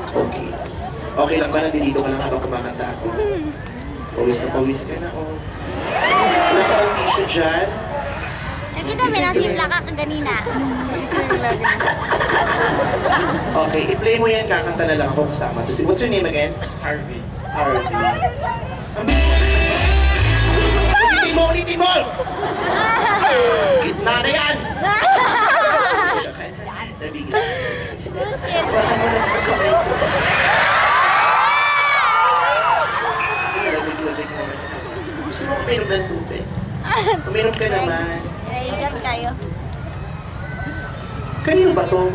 Okay. Okay lang ba? Nandito ka lang habang kumakanta ako? Pawis na pawis ka na, oh. Wala ka bang tissue dyan? Nakita mo na simla ka kaganina. Okay, i-play mo yan, kakanta na lang ako kasama. What's your name again? Harvey. Harvey. Ang bilis na. Timon! Timon! Gitna na yan! Nabigyan. Baka mo lang ang kamay ko. Lamig-lamig naman. Gusto mo uminom ng tubig? Uminom ka naman. Naigas kayo. Kanino ba to?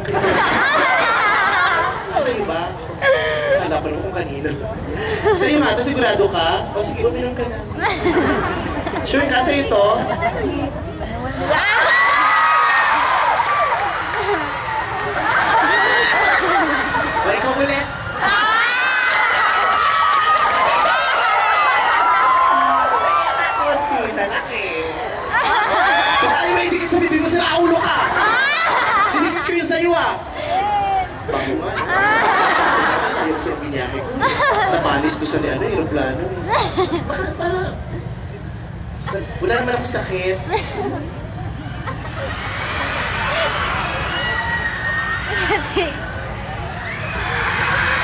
Sa'yo ba? Alam ko naman kung kanino. Sa'yo nga, ito sigurado ka? O sige, uminom ka na. Sure ka sa'yo to? O ikaw ulit? Sige na, konti na lang eh. Kung tayo may dikit sa bibig mo, sila ulo ka! Dinikit ko yun sa'yo ah! Bago nga. Ayok sa binyahe ko. Napanis to sa aeroplano. Bakit para? Wala naman akong sakit.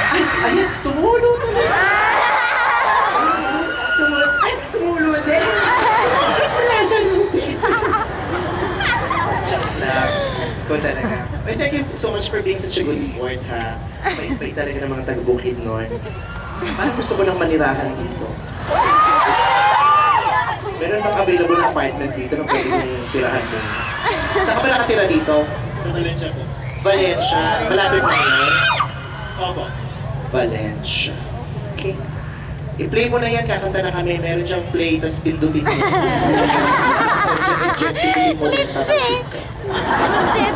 Ay! Ayan! Tumulo! Ay! Tumulo din! Wala sa luti! Joke lang. Ikaw talaga. Ay, thank you so much for being such a good sport, ha? Bait talaga ng mga taga-Bukid nun. Parang gusto ko nang manirahan dito. Meron bang available na apartment dito na pwede kong tirahan mo? Saan ka ba nakatira dito? Sa Valencia po. Valencia. Malapit na yan? Opo. Valencia. Okay. I-play mo na yan, kakanta na kami. Meron diyang play, tapos pindutin mo. Pindutin mo. Lip sync! Lip sync!